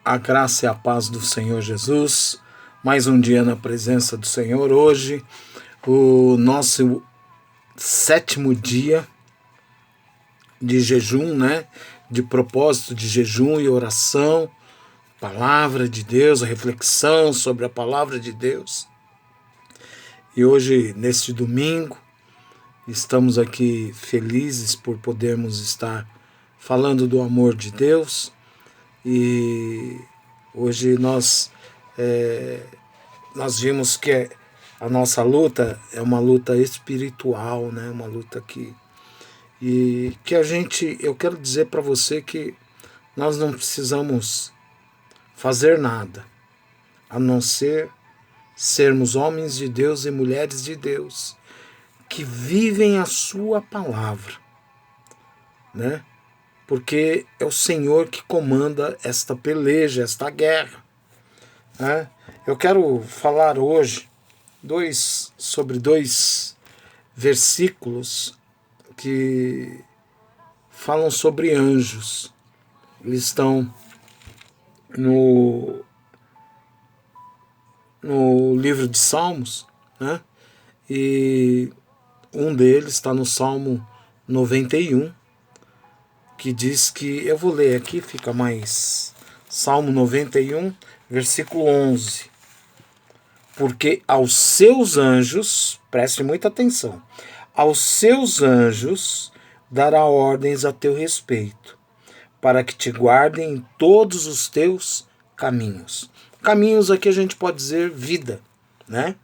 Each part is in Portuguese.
A graça e a paz do Senhor Jesus, mais um dia na presença do Senhor. Hoje, o nosso 7º dia de jejum, né? De propósito de jejum e oração, palavra de Deus, a reflexão sobre a palavra de Deus. E hoje, neste domingo, estamos aqui felizes por podermos estar falando do amor de Deus. E hoje nós vimos que a nossa luta é uma luta espiritual, né? Uma luta eu quero dizer para você que nós não precisamos fazer nada, a não ser sermos homens de Deus e mulheres de Deus, que vivem a sua palavra, né? Porque é o Senhor que comanda esta peleja, esta guerra, né? Eu quero falar hoje sobre dois versículos que falam sobre anjos. Eles estão no livro de Salmos, né? E um deles está no Salmo 91, que diz que, eu vou ler aqui, fica mais, Salmo 91, versículo 11. Porque aos seus anjos, preste muita atenção, aos seus anjos dará ordens a teu respeito, para que te guardem em todos os teus caminhos. Caminhos aqui a gente pode dizer vida, né?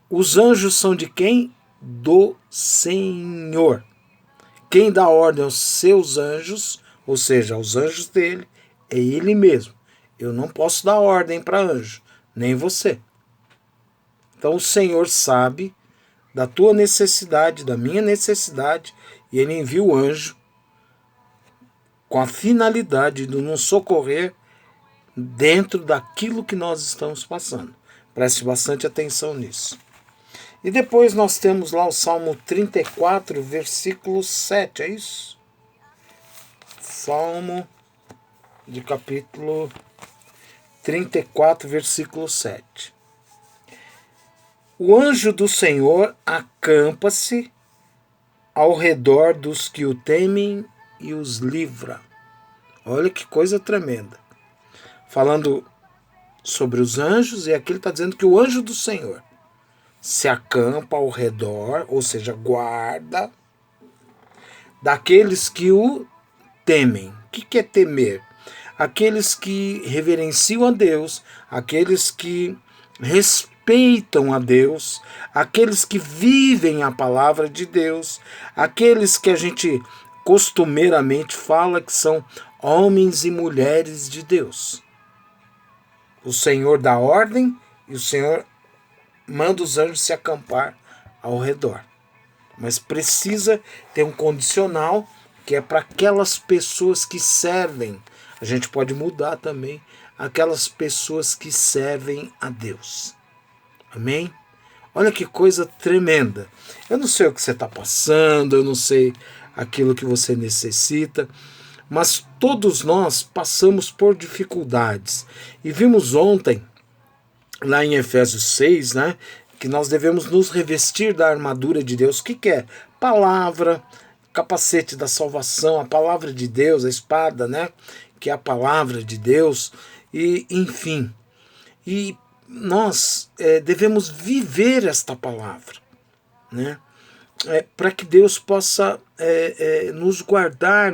Os anjos são de quem? Do Senhor. Quem dá ordem aos seus anjos, ou seja, aos anjos dele, é ele mesmo. Eu não posso dar ordem para anjo, nem você. Então o Senhor sabe da tua necessidade, da minha necessidade, e ele envia o anjo com a finalidade de nos socorrer dentro daquilo que nós estamos passando. Preste bastante atenção nisso. E depois nós temos lá o Salmo 34, versículo 7, é isso? Salmo de capítulo 34, versículo 7. O anjo do Senhor acampa-se ao redor dos que o temem e os livra. Olha que coisa tremenda. Falando sobre os anjos, e aqui ele está dizendo que o anjo do Senhor se acampa ao redor, ou seja, guarda, daqueles que o temem. O que é temer? Aqueles que reverenciam a Deus, aqueles que respeitam a Deus, aqueles que vivem a palavra de Deus, aqueles que a gente costumeiramente fala que são homens e mulheres de Deus. O Senhor dá ordem e o Senhor manda os anjos se acampar ao redor. Mas precisa ter um condicional, que é para aquelas pessoas que servem. A gente pode mudar também, aquelas pessoas que servem a Deus. Amém? Olha que coisa tremenda. Eu não sei o que você está passando, eu não sei aquilo que você necessita, mas todos nós passamos por dificuldades. E vimos ontem, lá em Efésios 6, né, que nós devemos nos revestir da armadura de Deus. O que é? Palavra, capacete da salvação, a palavra de Deus, a espada, né, que é a palavra de Deus, e enfim. E nós devemos viver esta palavra, né, para que Deus possa nos guardar,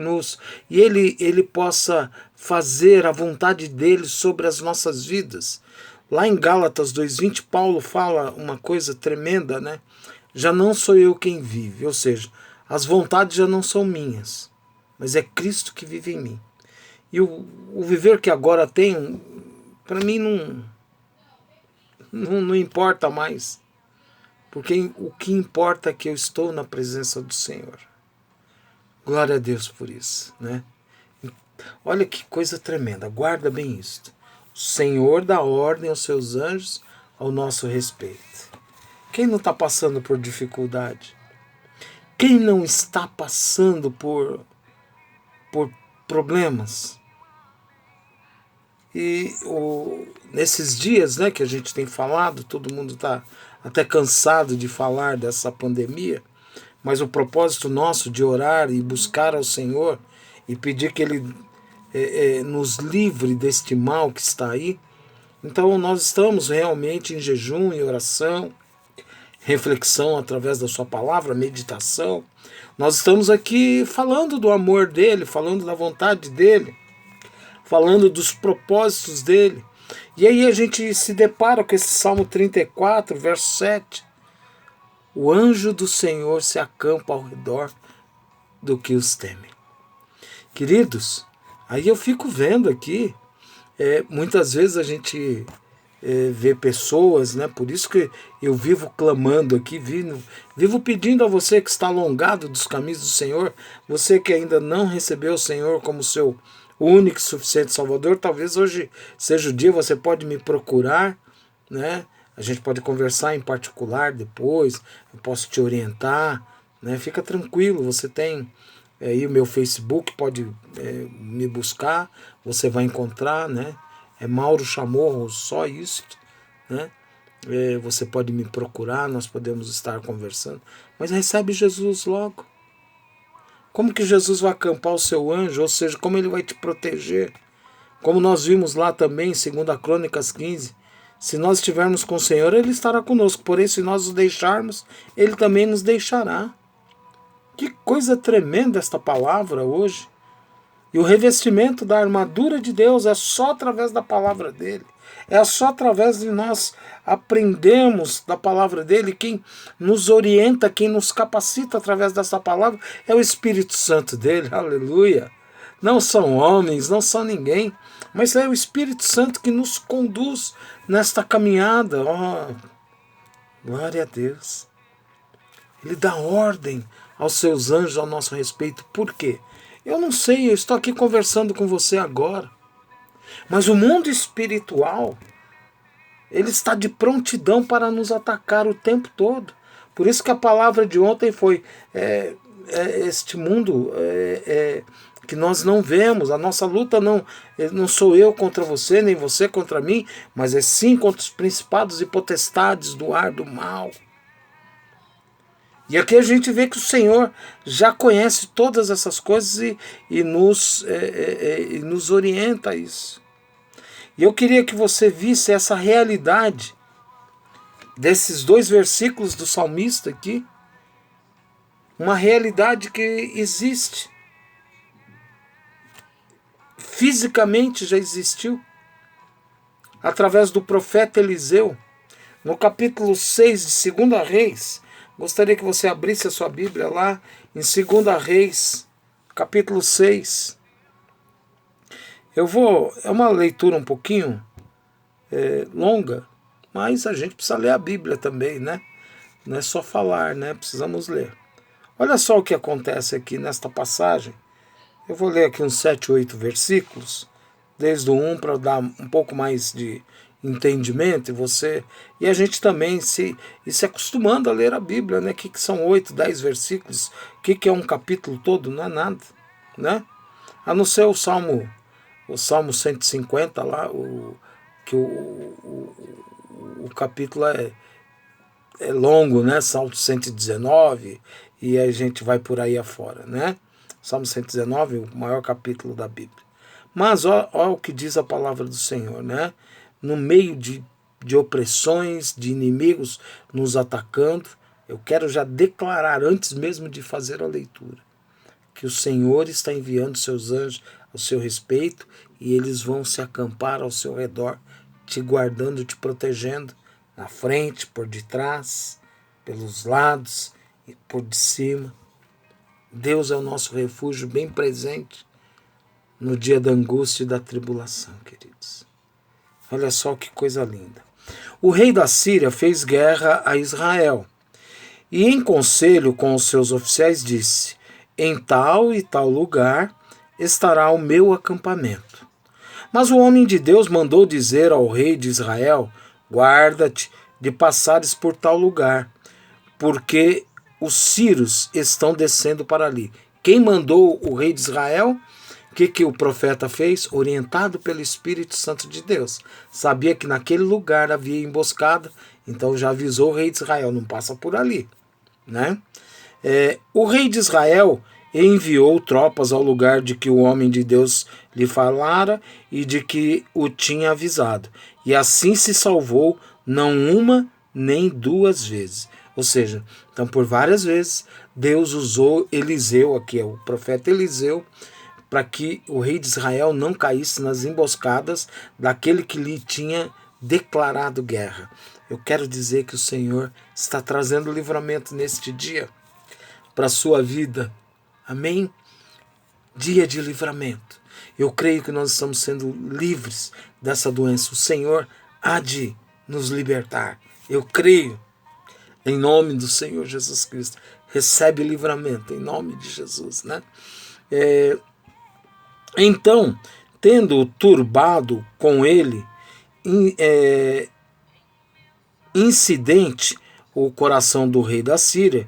e Ele possa fazer a vontade dEle sobre as nossas vidas. Lá em Gálatas 2:20, Paulo fala uma coisa tremenda, né? Já não sou eu quem vive, ou seja, as vontades já não são minhas, mas é Cristo que vive em mim. E o viver que agora tenho, para mim não importa mais, porque o que importa é que eu estou na presença do Senhor. Glória a Deus por isso, né? Olha que coisa tremenda, guarda bem isto. O Senhor dá ordem aos seus anjos ao nosso respeito. Quem não está passando por dificuldade? Quem não está passando por problemas? E nesses dias, né, que a gente tem falado, todo mundo está até cansado de falar dessa pandemia, mas o propósito nosso de orar e buscar ao Senhor e pedir que Ele nos livre deste mal que está aí. Então nós estamos realmente em jejum e oração, reflexão através da sua palavra, meditação. Nós estamos aqui falando do amor dele, falando da vontade dele, falando dos propósitos dele. E aí a gente se depara com esse Salmo 34, verso 7. O anjo do Senhor se acampa ao redor do que os temem. Queridos, aí eu fico vendo aqui, muitas vezes a gente vê pessoas, né? Por isso que eu vivo clamando aqui, vivo pedindo a você que está alongado dos caminhos do Senhor, você que ainda não recebeu o Senhor como seu único e suficiente Salvador, talvez hoje seja o dia, você pode me procurar, né? A gente pode conversar em particular depois, eu posso te orientar, né? Fica tranquilo, você tem aí o meu Facebook, pode me buscar, você vai encontrar, né? É Mauro Chamorro, só isso, né? Você pode me procurar, nós podemos estar conversando, mas recebe Jesus logo. Como que Jesus vai acampar o seu anjo, ou seja, como ele vai te proteger? Como nós vimos lá também, em 2 Crônicas 15, se nós estivermos com o Senhor, Ele estará conosco, porém se nós o deixarmos, Ele também nos deixará. Que coisa tremenda esta palavra hoje. E o revestimento da armadura de Deus é só através da palavra dele. É só através de nós aprendermos da palavra dele. Quem nos orienta, quem nos capacita através dessa palavra é o Espírito Santo dele. Aleluia. Não são homens, não são ninguém, mas é o Espírito Santo que nos conduz nesta caminhada. Oh, glória a Deus. Ele dá ordem aos seus anjos ao nosso respeito. Por quê? Eu não sei, eu estou aqui conversando com você agora. Mas o mundo espiritual, ele está de prontidão para nos atacar o tempo todo. Por isso que a palavra de ontem foi este mundo que nós não vemos. A nossa luta não sou eu contra você, nem você contra mim, mas é sim contra os principados e potestades do ar do mal. E aqui a gente vê que o Senhor já conhece todas essas coisas e nos orienta a isso. E eu queria que você visse essa realidade desses 2 versículos do salmista aqui. Uma realidade que existe. Fisicamente já existiu. Através do profeta Eliseu. No capítulo 6 de 2 Reis. Gostaria que você abrisse a sua Bíblia lá em 2 Reis, capítulo 6. É uma leitura um pouquinho longa, mas a gente precisa ler a Bíblia também, né? Não é só falar, né? Precisamos ler. Olha só o que acontece aqui nesta passagem. Eu vou ler aqui uns 7, 8 versículos, desde o 1 para dar um pouco mais de entendimento, e a gente também se acostumando a ler a Bíblia, né? Que são 8, 10 versículos, que é um capítulo todo, não é nada, né? A não ser o Salmo 150 lá, que o capítulo é longo, né? Salmo 119, e a gente vai por aí afora, né? Salmo 119, o maior capítulo da Bíblia. Mas olha o que diz a palavra do Senhor, né? No meio de opressões, de inimigos nos atacando, eu quero já declarar, antes mesmo de fazer a leitura, que o Senhor está enviando seus anjos ao seu respeito e eles vão se acampar ao seu redor, te guardando, te protegendo, na frente, por detrás, pelos lados e por de cima. Deus é o nosso refúgio bem presente no dia da angústia e da tribulação, queridos. Olha só que coisa linda. O rei da Síria fez guerra a Israel e, em conselho com os seus oficiais, disse: em tal e tal lugar estará o meu acampamento. Mas o homem de Deus mandou dizer ao rei de Israel: guarda-te de passares por tal lugar, porque os sírios estão descendo para ali. Quem mandou o rei de Israel que o profeta fez? Orientado pelo Espírito Santo de Deus. Sabia que naquele lugar havia emboscada, então já avisou o rei de Israel, não passa por ali, né? O rei de Israel enviou tropas ao lugar de que o homem de Deus lhe falara e de que o tinha avisado. E assim se salvou, não uma nem duas vezes. Ou seja, então por várias vezes Deus usou Eliseu, aqui é o profeta Eliseu, para que o rei de Israel não caísse nas emboscadas daquele que lhe tinha declarado guerra. Eu quero dizer que o Senhor está trazendo livramento neste dia para a sua vida. Amém? Dia de livramento. Eu creio que nós estamos sendo livres dessa doença. O Senhor há de nos libertar. Eu creio. Em nome do Senhor Jesus Cristo. Recebe livramento em nome de Jesus, né? Então, tendo turbado com ele incidente o coração do rei da Síria,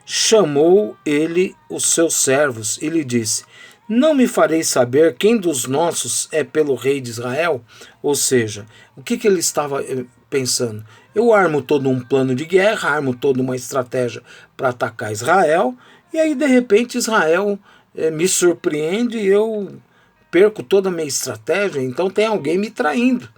chamou ele os seus servos e lhe disse: não me fareis saber quem dos nossos é pelo rei de Israel? Ou seja, o que ele estava pensando? Eu armo todo um plano de guerra, armo toda uma estratégia para atacar Israel, e aí de repente Israel me surpreende e eu perco toda a minha estratégia, então tem alguém me traindo.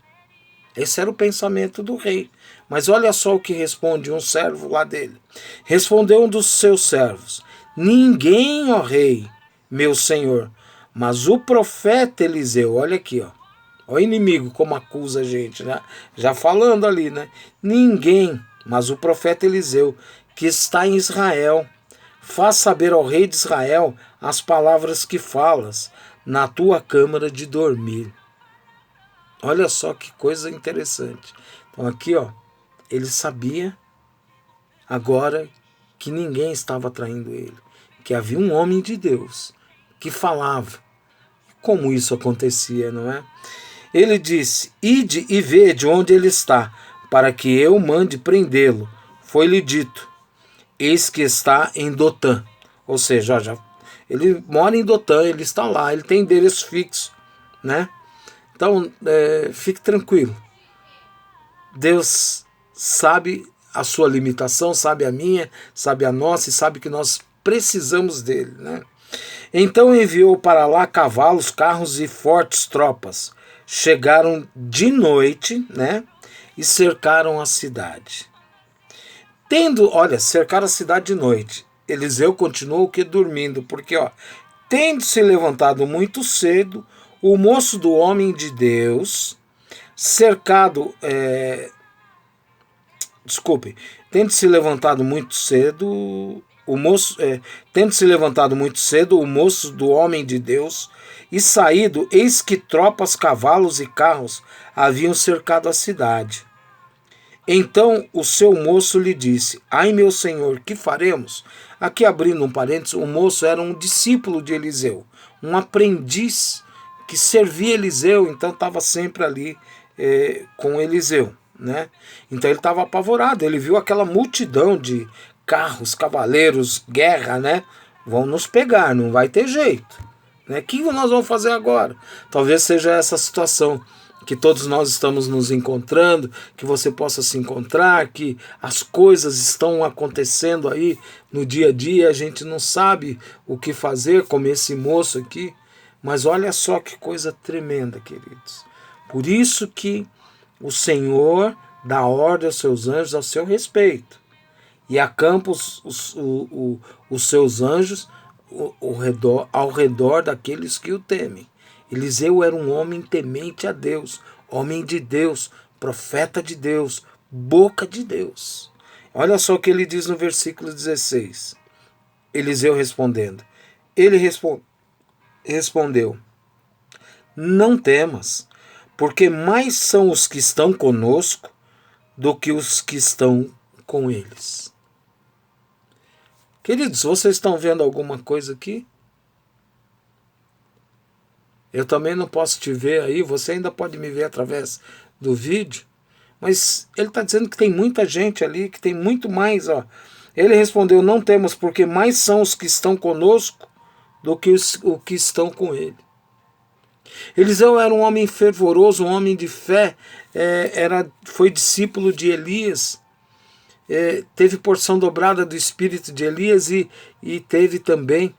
Esse era o pensamento do rei. Mas olha só o que responde um servo lá dele. Respondeu um dos seus servos: ninguém, ó rei, meu senhor, mas o profeta Eliseu. Olha aqui, ó. O inimigo como acusa a gente, né? Já falando ali, né? Ninguém, mas o profeta Eliseu, que está em Israel, faz saber ao rei de Israel as palavras que falas na tua câmara de dormir. Olha só que coisa interessante. Então aqui, ó, ele sabia agora que ninguém estava traindo ele, que havia um homem de Deus que falava. Como isso acontecia, não é? Ele disse: ide e vede onde ele está, para que eu mande prendê-lo. Foi-lhe dito: eis que está em Dotã. Ou seja, ele mora em Dotã, ele está lá, ele tem endereço fixo, né? Então, fique tranquilo. Deus sabe a sua limitação, sabe a minha, sabe a nossa e sabe que nós precisamos dele, né? Então enviou para lá cavalos, carros e fortes tropas. Chegaram de noite, né? E cercaram a cidade. Cercaram a cidade de noite. Eliseu continuou o que? Dormindo, porque, ó, tendo se levantado muito cedo, o moço do homem de Deus, tendo se levantado muito cedo, o moço do homem de Deus, e saído, eis que tropas, cavalos e carros haviam cercado a cidade. Então o seu moço lhe disse: ai, meu senhor, que faremos? Aqui, abrindo um parênteses, o moço era um discípulo de Eliseu, um aprendiz que servia Eliseu, então estava sempre ali com Eliseu, né? Então ele estava apavorado, ele viu aquela multidão de carros, cavaleiros, guerra, né? Vão nos pegar, não vai ter jeito, né? O que nós vamos fazer agora? Talvez seja essa situação que todos nós estamos nos encontrando, que você possa se encontrar, que as coisas estão acontecendo aí no dia a dia, a gente não sabe o que fazer, como esse moço aqui. Mas olha só que coisa tremenda, queridos. Por isso que o Senhor dá ordem aos seus anjos ao seu respeito. E acampa os seus anjos ao redor daqueles que o temem. Eliseu era um homem temente a Deus, homem de Deus, profeta de Deus, boca de Deus. Olha só o que ele diz no versículo 16. Eliseu respondendo. Ele respondeu: não temas, porque mais são os que estão conosco do que os que estão com eles. Queridos, vocês estão vendo alguma coisa aqui? Eu também não posso te ver aí, você ainda pode me ver através do vídeo, mas ele está dizendo que tem muita gente ali, que tem muito mais, ó. Ele respondeu: não temos, porque mais são os que estão conosco do que os que estão com ele. Eliseu era um homem fervoroso, um homem de fé, foi discípulo de Elias, teve porção dobrada do espírito de Elias e teve também,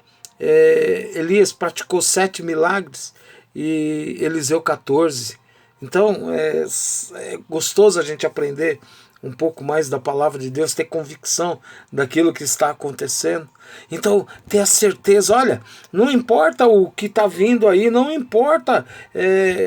Elias praticou 7 milagres e Eliseu 14. Então é gostoso a gente aprender um pouco mais da palavra de Deus, ter convicção daquilo que está acontecendo. Então, ter a certeza, olha, não importa o que está vindo aí, não importa,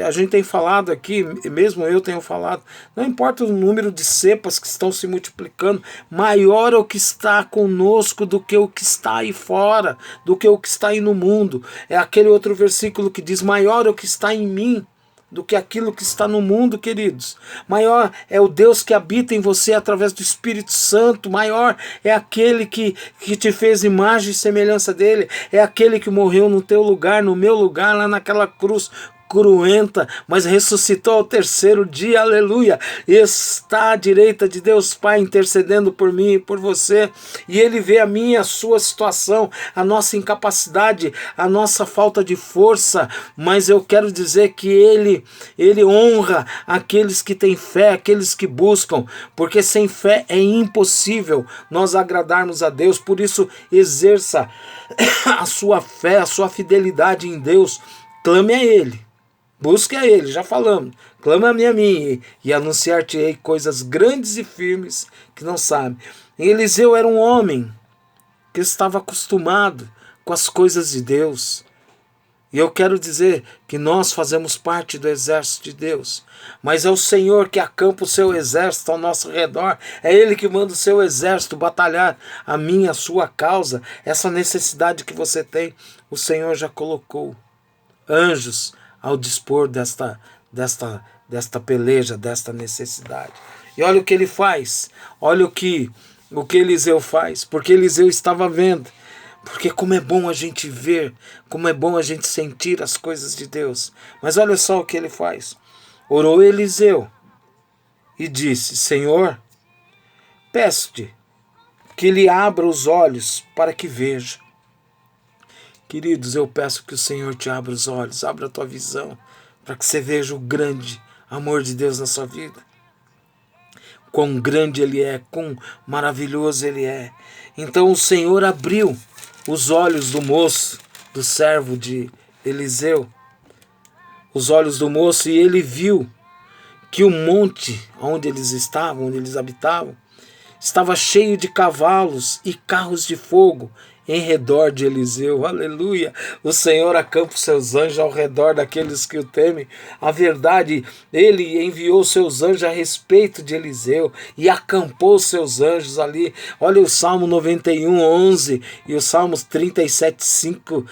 a gente tem falado aqui, mesmo eu tenho falado, não importa o número de cepas que estão se multiplicando, maior é o que está conosco do que o que está aí fora, do que o que está aí no mundo. É aquele outro versículo que diz, maior é o que está em mim do que aquilo que está no mundo, queridos. Maior é o Deus que habita em você através do Espírito Santo. Maior é aquele que te fez imagem e semelhança dele. É aquele que morreu no teu lugar, no meu lugar, lá naquela cruz cruenta, mas ressuscitou ao 3º dia, aleluia, está à direita de Deus Pai intercedendo por mim e por você, e Ele vê a minha e a sua situação, a nossa incapacidade, a nossa falta de força, mas eu quero dizer que Ele honra aqueles que têm fé, aqueles que buscam, porque sem fé é impossível nós agradarmos a Deus. Por isso exerça a sua fé, a sua fidelidade em Deus, clame a Ele. Busque a Ele, já falamos. Clama-me a mim e anunciar-te-ei coisas grandes e firmes que não sabe. Eliseu era um homem que estava acostumado com as coisas de Deus. E eu quero dizer que nós fazemos parte do exército de Deus. Mas é o Senhor que acampa o seu exército ao nosso redor. É Ele que manda o seu exército batalhar a minha, a sua causa. Essa necessidade que você tem, o Senhor já colocou anjos ao dispor desta peleja, desta necessidade. E olha o que ele faz, olha o que Eliseu faz, porque Eliseu estava vendo, porque como é bom a gente ver, como é bom a gente sentir as coisas de Deus. Mas olha só o que ele faz. Orou Eliseu e disse, Senhor, peço-te que lhe abra os olhos para que veja. Queridos, eu peço que o Senhor te abra os olhos, abra a tua visão, para que você veja o grande amor de Deus na sua vida. Quão grande Ele é, quão maravilhoso Ele é. Então o Senhor abriu os olhos do moço, do servo de Eliseu, os olhos do moço, e ele viu que o monte onde eles estavam, onde eles habitavam, estava cheio de cavalos e carros de fogo em redor de Eliseu, aleluia. O Senhor acampa os seus anjos ao redor daqueles que o temem. A verdade, Ele enviou seus anjos a respeito de Eliseu e acampou seus anjos ali. Olha o Salmo 91:11 e o Salmos 37:5,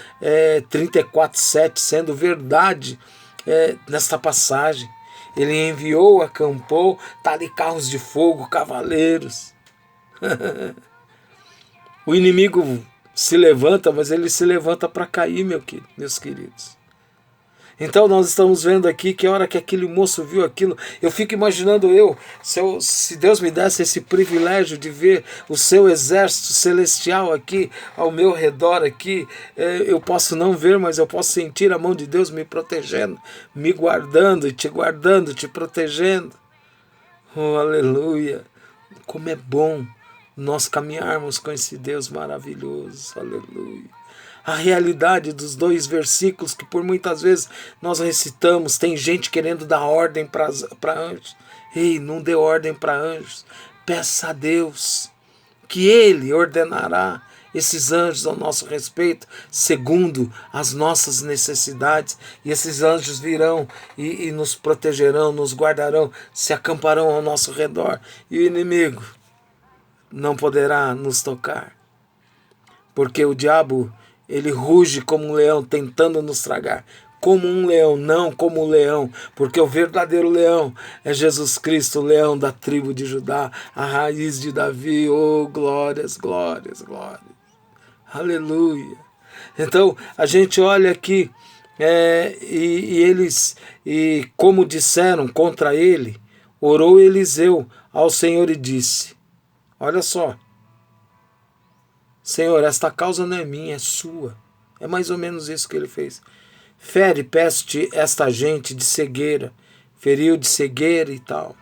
34:7, sendo verdade nesta passagem. Ele enviou, acampou, tá ali carros de fogo, cavaleiros. O inimigo se levanta, mas ele se levanta para cair, meus queridos. Então nós estamos vendo aqui que a hora que aquele moço viu aquilo, eu fico imaginando se Deus me desse esse privilégio de ver o seu exército celestial aqui ao meu redor aqui, eu posso não ver, mas eu posso sentir a mão de Deus me protegendo, me guardando, te protegendo. Oh, aleluia! Como é bom nós caminharmos com esse Deus maravilhoso, aleluia. A realidade dos 2 versículos que por muitas vezes nós recitamos, tem gente querendo dar ordem para anjos. Ei, não dê ordem para anjos, peça a Deus que Ele ordenará esses anjos ao nosso respeito, segundo as nossas necessidades, e esses anjos virão e nos protegerão, nos guardarão, se acamparão ao nosso redor, e o inimigo não poderá nos tocar, porque o diabo, ele ruge como um leão tentando nos tragar, como um leão, não como um leão, porque o verdadeiro leão é Jesus Cristo, o leão da tribo de Judá, a raiz de Davi. Oh, glórias, glórias, glórias, aleluia. Então a gente olha aqui, e como disseram contra ele, orou Eliseu ao Senhor e disse, olha só, Senhor, esta causa não é minha, é sua. É mais ou menos isso que ele fez. Fere, peste esta gente de cegueira, feriu de cegueira e tal.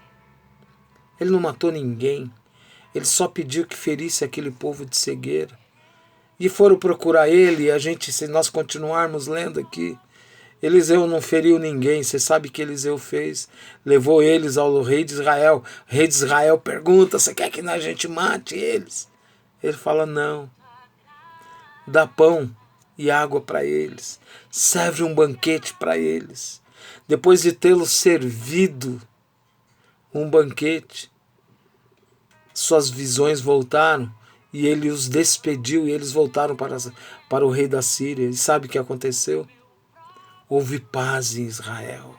Ele não matou ninguém, ele só pediu que ferisse aquele povo de cegueira. E foram procurar ele, e a gente, se nós continuarmos lendo aqui, Eliseu não feriu ninguém. Você sabe o que Eliseu fez? Levou eles ao rei de Israel. O rei de Israel pergunta: você quer que a gente mate eles? Ele fala: não. Dá pão e água para eles. Serve um banquete para eles. Depois de tê-los servido um banquete, suas visões voltaram e ele os despediu e eles voltaram para o rei da Síria. E sabe o que aconteceu? Houve paz em Israel.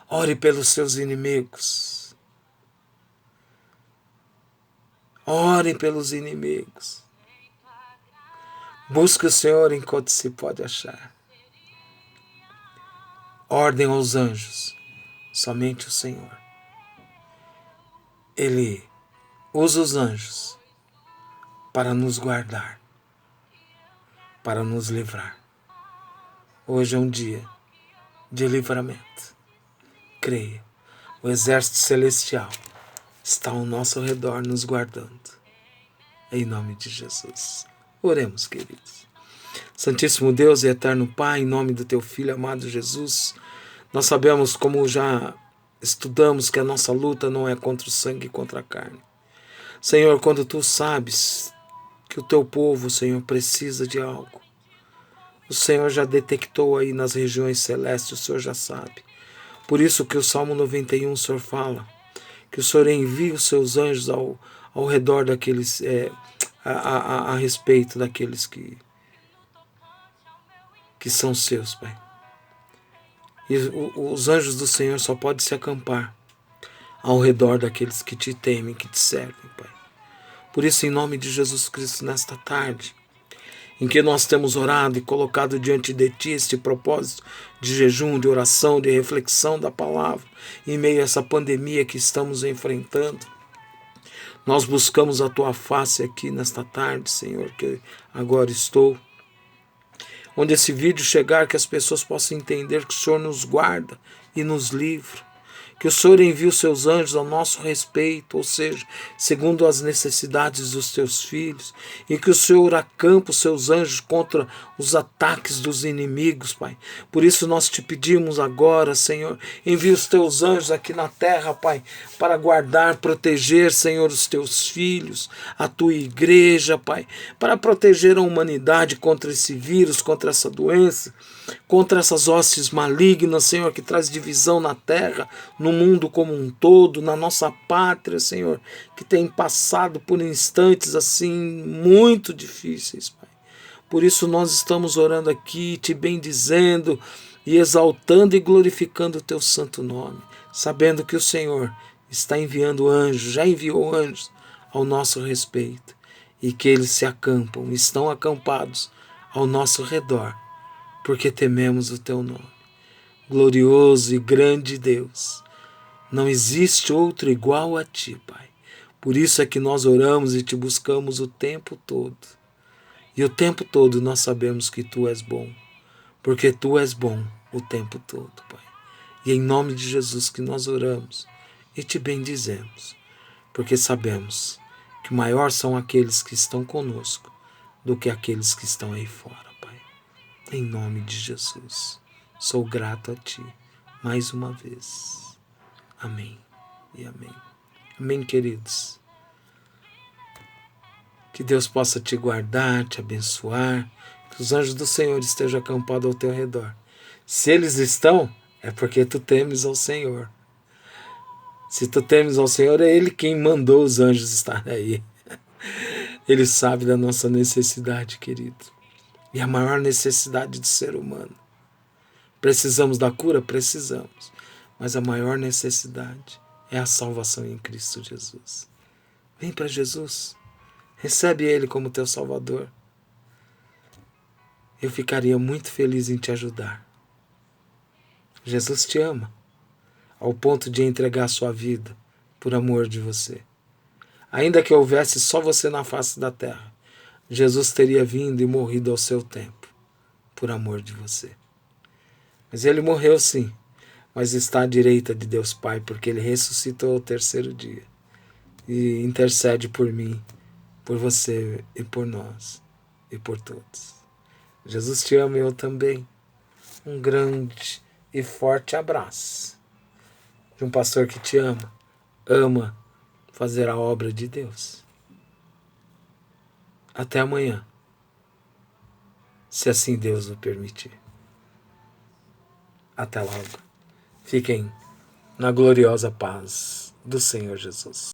Ore pelos seus inimigos. Ore pelos inimigos. Busque o Senhor enquanto se pode achar. Ordem aos anjos. Somente o Senhor. Ele usa os anjos para nos guardar, para nos livrar. Hoje é um dia de livramento. Creia, o exército celestial está ao nosso redor nos guardando. Em nome de Jesus. Oremos, queridos. Santíssimo Deus e eterno Pai, em nome do Teu Filho amado Jesus, nós sabemos, como já estudamos, que a nossa luta não é contra o sangue e contra a carne. Senhor, quando Tu sabes que o Teu povo, Senhor, precisa de algo, o Senhor já detectou aí nas regiões celestes, o Senhor já sabe. Por isso que o Salmo 91, o Senhor fala, que o Senhor envia os seus anjos ao redor daqueles, a respeito daqueles que são seus, Pai. E os anjos do Senhor só podem se acampar ao redor daqueles que Te temem, que Te servem, Pai. Por isso, em nome de Jesus Cristo, nesta tarde, em que nós temos orado e colocado diante de Ti este propósito de jejum, de oração, de reflexão da palavra, em meio a essa pandemia que estamos enfrentando, nós buscamos a Tua face aqui nesta tarde, Senhor, que agora estou. Onde esse vídeo chegar, que as pessoas possam entender que o Senhor nos guarda e nos livra. Que o Senhor envie os seus anjos ao nosso respeito, ou seja, segundo as necessidades dos teus filhos, e que o Senhor acampa os seus anjos contra os ataques dos inimigos, Pai. Por isso nós te pedimos agora, Senhor, envie os teus anjos aqui na terra, Pai, para guardar, proteger, Senhor, os teus filhos, a tua igreja, Pai, para proteger a humanidade contra esse vírus, contra essa doença, contra essas hostes malignas, Senhor, que traz divisão na terra, no mundo como um todo, na nossa pátria, Senhor, que tem passado por instantes assim muito difíceis, Pai. Por isso nós estamos orando aqui, te bendizendo e exaltando e glorificando o teu santo nome, sabendo que o Senhor está enviando anjos, já enviou anjos ao nosso respeito, e que eles se acampam, estão acampados ao nosso redor, porque tememos o teu nome. Glorioso e grande Deus, não existe outro igual a Ti, Pai. Por isso é que nós oramos e Te buscamos o tempo todo. E o tempo todo nós sabemos que Tu és bom, porque Tu és bom o tempo todo, Pai. E é em nome de Jesus que nós oramos e Te bendizemos, porque sabemos que maior são aqueles que estão conosco do que aqueles que estão aí fora, Pai. Em nome de Jesus, sou grato a Ti mais uma vez. Amém e amém. Amém, queridos. Que Deus possa te guardar, te abençoar, que os anjos do Senhor estejam acampados ao teu redor. Se eles estão, é porque tu temes ao Senhor. Se tu temes ao Senhor, é Ele quem mandou os anjos estar aí. Ele sabe da nossa necessidade, querido. E a maior necessidade do ser humano. Precisamos da cura? Precisamos. Mas a maior necessidade é a salvação em Cristo Jesus. Vem para Jesus. Recebe Ele como teu Salvador. Eu ficaria muito feliz em te ajudar. Jesus te ama, ao ponto de entregar sua vida por amor de você. Ainda que houvesse só você na face da terra, Jesus teria vindo e morrido ao seu tempo, por amor de você. Mas ele morreu sim, mas está à direita de Deus Pai, porque ele ressuscitou ao terceiro dia e intercede por mim, por você e por nós e por todos. Jesus te ama e eu também. Um grande e forte abraço de um pastor que te ama fazer a obra de Deus. Até amanhã, se assim Deus o permitir. Até logo. Fiquem na gloriosa paz do Senhor Jesus.